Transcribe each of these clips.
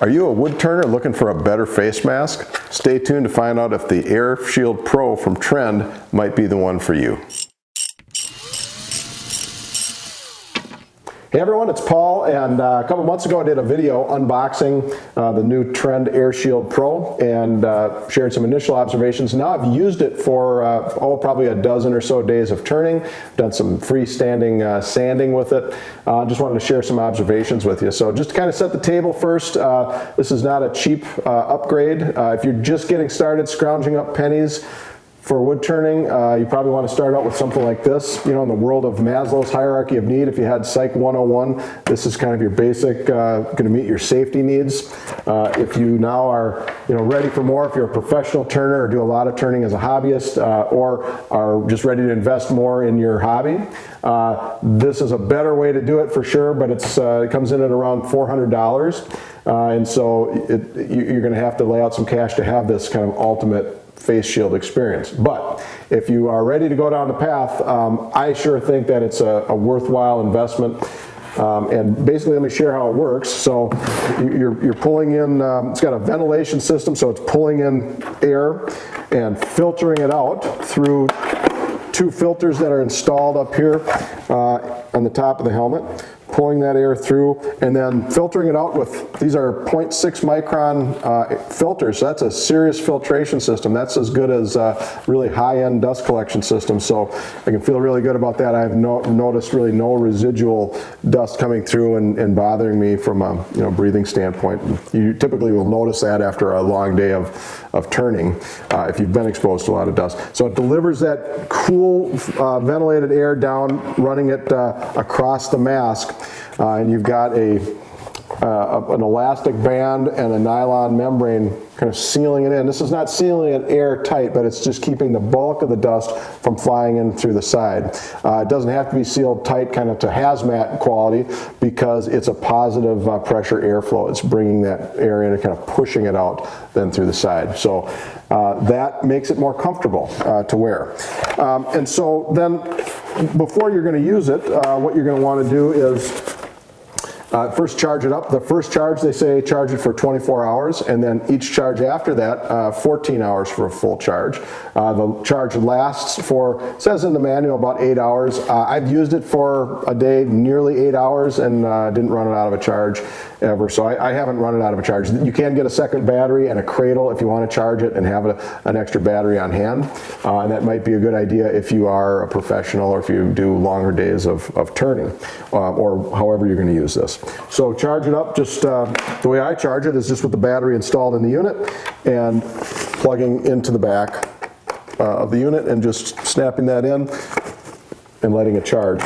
Are you a wood turner looking for a better face mask? Stay tuned to find out if the Airshield Pro from Trend might be the one for you. Hey everyone, it's Paul, and a couple months ago I did a video unboxing the new Trend Airshield Pro and shared some initial observations. Now I've used it for probably a dozen or so days of turning, done some freestanding sanding with it. Just wanted to share some observations with you. So just to kind of set the table first, this is not a cheap upgrade. If you're just getting started scrounging up pennies for wood turning, you probably want to start out with something like this. You know, in the world of Maslow's hierarchy of need, if you had Psych 101, this is kind of your basic, going to meet your safety needs. If you now are, ready for more, if you're a professional turner or do a lot of turning as a hobbyist, or are just ready to invest more in your hobby, this is a better way to do it for sure, but it comes in at around $400. And so you're going to have to lay out some cash to have this kind of ultimate face shield experience. But if you are ready to go down the path, I sure think that it's a worthwhile investment. And basically, let me share how it works. So you're pulling in, it's got a ventilation system, so it's pulling in air and filtering it out through two filters that are installed up here on the top of the helmet, pulling that air through and then filtering it out with, these are 0.6 micron filters. So that's a serious filtration system. That's as good as really high-end dust collection system. So I can feel really good about that. I've noticed really no residual dust coming through and bothering me from a breathing standpoint. You typically will notice that after a long day of turning if you've been exposed to a lot of dust. So it delivers that cool ventilated air down, running it across the mask. And you've got an elastic band and a nylon membrane kind of sealing it in. This is not sealing it airtight, but it's just keeping the bulk of the dust from flying in through the side. It doesn't have to be sealed tight kind of to hazmat quality because it's a positive pressure airflow. It's bringing that air in and kind of pushing it out then through the side. So that makes it more comfortable to wear. And so then before you're going to use it, what you're going to want to do is first charge it up. The first charge, they say, charge it for 24 hours, and then each charge after that, 14 hours for a full charge. The charge lasts for, it says in the manual, about 8 hours. I've used it for a day, nearly 8 hours, and didn't run it out of a charge ever, so I haven't run it out of a charge. You can get a second battery and a cradle if you want to charge it and have an extra battery on hand, and that might be a good idea if you are a professional or if you do longer days of turning, or however you're going to use this. So charge it up, just the way I charge it is just with the battery installed in the unit and plugging into the back of the unit and just snapping that in and letting it charge.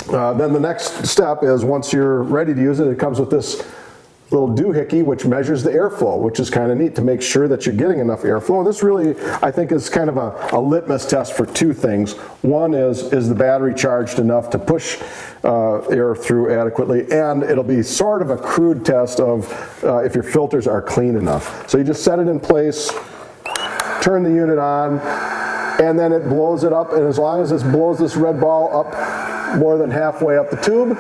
Then the next step is once you're ready to use it, it comes with this little doohickey which measures the airflow, which is kind of neat to make sure that you're getting enough airflow. And this really, I think, is kind of a litmus test for two things. One is the battery charged enough to push air through adequately, and it'll be sort of a crude test of if your filters are clean enough. So you just set it in place, turn the unit on, and then it blows it up, and as long as it blows this red ball up more than halfway up the tube,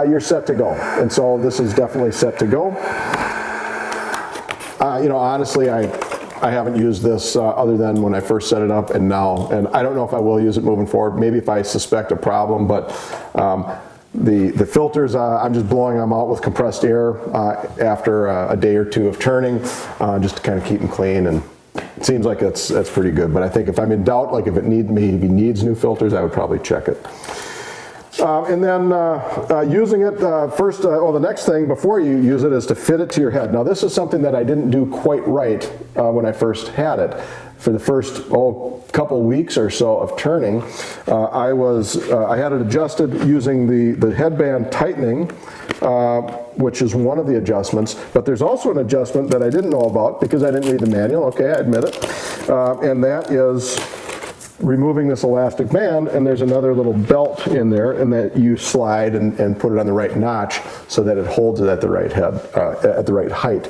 you're set to go. And so this is definitely set to go. Honestly, I haven't used this other than when I first set it up and now, and I don't know if I will use it moving forward. Maybe if I suspect a problem, but the filters, I'm just blowing them out with compressed air after a day or two of turning, just to kind of keep them clean. And it seems like that's pretty good. But I think if I'm in doubt, like if it maybe needs new filters, I would probably check it. And then using it first, the next thing before you use it is to fit it to your head. Now this is something that I didn't do quite right when I first had it. For the first couple weeks or so of turning, I had it adjusted using the headband tightening, which is one of the adjustments, but there's also an adjustment that I didn't know about because I didn't read the manual. Okay, I admit it, and that is removing this elastic band, and there's another little belt in there, and that you slide and put it on the right notch so that it holds it at the right head, at the right height.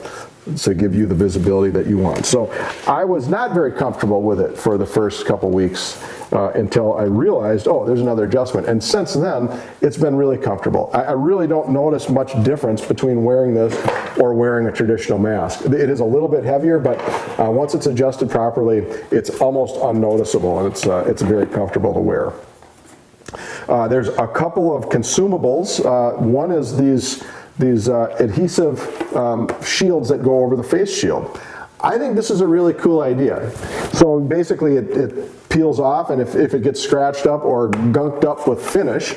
to give you the visibility that you want. So I was not very comfortable with it for the first couple weeks until I realized, oh, there's another adjustment. And since then, it's been really comfortable. I really don't notice much difference between wearing this or wearing a traditional mask. It is a little bit heavier, but once it's adjusted properly, it's almost unnoticeable, and it's very comfortable to wear. There's a couple of consumables. One is these adhesive shields that go over the face shield. I think this is a really cool idea. So basically it peels off, and if it gets scratched up or gunked up with finish,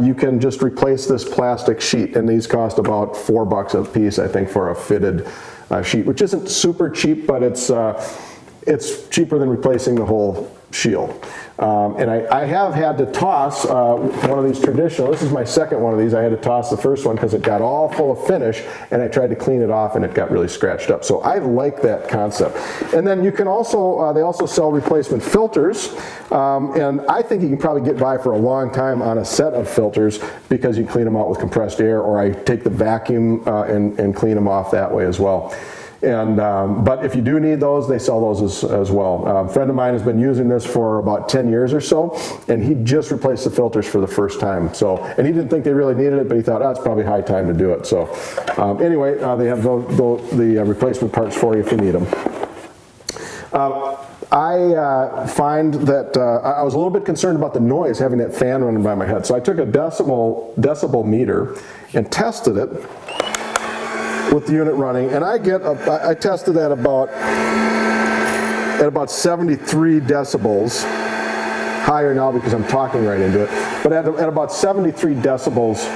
you can just replace this plastic sheet, and these cost about $4 a piece, I think, for a fitted sheet, which isn't super cheap, but it's cheaper than replacing the whole shield. And I have had to toss one of these traditional, this is my second one of these. I had to toss the first one because it got all full of finish, and I tried to clean it off and it got really scratched up. So I like that concept. And then you can also, they also sell replacement filters, and I think you can probably get by for a long time on a set of filters because you clean them out with compressed air, or I take the vacuum and clean them off that way as well. And but if you do need those, they sell those as well. A friend of mine has been using this for about 10 years or so, and he just replaced the filters for the first time. So, and he didn't think they really needed it, but he thought, oh, it's probably high time to do it. So anyway, they have the replacement parts for you if you need them. I find that I was a little bit concerned about the noise, having that fan running by my head. So I took a decibel meter and tested it with the unit running, and I tested at about 73 decibels, higher now because I'm talking right into it, but at about 73 decibels,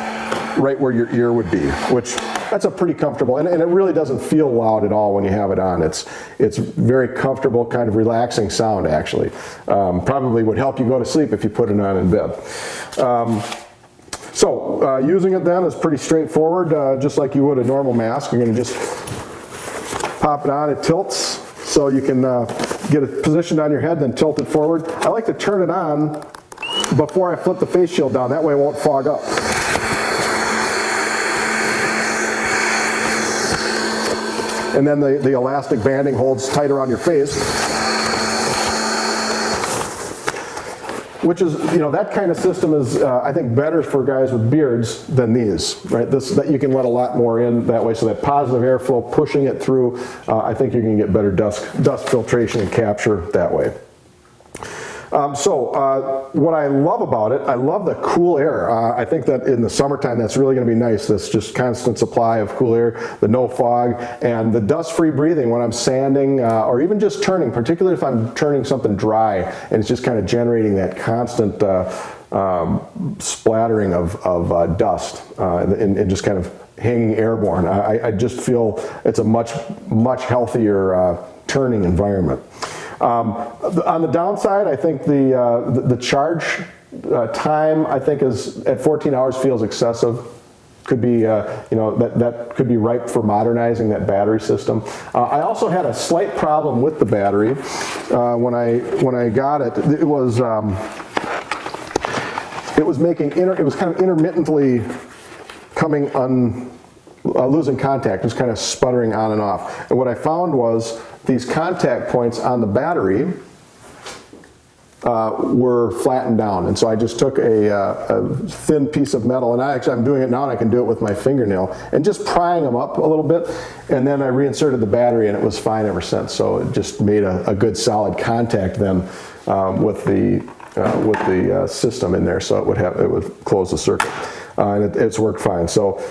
right where your ear would be, which that's a pretty comfortable, and it really doesn't feel loud at all when you have it on. It's very comfortable, kind of relaxing sound, actually. Probably would help you go to sleep if you put it on in bed. So using it then is pretty straightforward, just like you would a normal mask. You're going to just pop it on, it tilts, so you can get it positioned on your head, then tilt it forward. I like to turn it on before I flip the face shield down, that way it won't fog up. And then the elastic banding holds tight around your face. Which is, you know, that kind of system is, I think, better for guys with beards than these, right? That you can let a lot more in that way, so that positive airflow pushing it through, I think you can get better dust filtration and capture that way. What I love about it, I love the cool air. I think that in the summertime that's really going to be nice, this just constant supply of cool air, the no fog, and the dust-free breathing when I'm sanding or even just turning, particularly if I'm turning something dry and it's just kind of generating that constant splattering of dust and just kind of hanging airborne. I just feel it's a much healthier turning environment. On the downside, I think the charge time, I think, is at 14 hours feels excessive. Could be, that could be ripe for modernizing that battery system. I also had a slight problem with the battery when I got it. It was kind of intermittently losing contact, just kind of sputtering on and off. And what I found was these contact points on the battery were flattened down, and so I just took a thin piece of metal, and I'm doing it now, and I can do it with my fingernail, and just prying them up a little bit, and then I reinserted the battery, and it was fine ever since. So it just made a good solid contact then with the system in there, so it would close the circuit, and it's worked fine. So.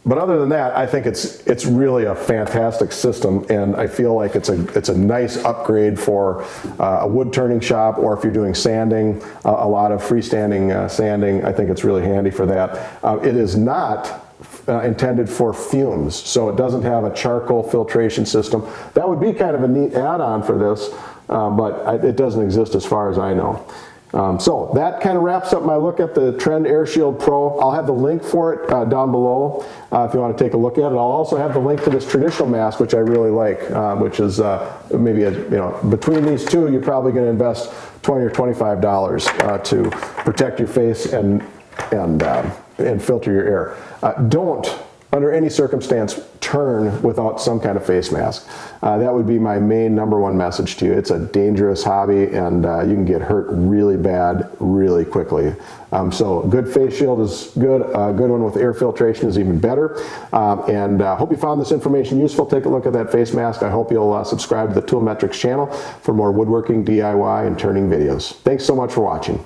But other than that, I think it's really a fantastic system, and I feel like it's a nice upgrade for a wood turning shop, or if you're doing sanding, a lot of freestanding sanding. I think it's really handy for that. It is not intended for fumes, so it doesn't have a charcoal filtration system. That would be kind of a neat add-on for this, but it doesn't exist as far as I know. So that kind of wraps up my look at the Trend Airshield Pro. I'll have the link for it down below if you want to take a look at it. I'll also have the link to this traditional mask, which I really like, which is maybe between these two, you're probably going to invest $20 or $25 to protect your face and filter your air. Don't under any circumstance, turn without some kind of face mask. That would be my main number one message to you. It's a dangerous hobby, and you can get hurt really bad really quickly. So a good face shield is good. A good one with air filtration is even better. And hope you found this information useful. Take a look at that face mask. I hope you'll subscribe to the Tool Metrics channel for more woodworking, DIY, and turning videos. Thanks so much for watching.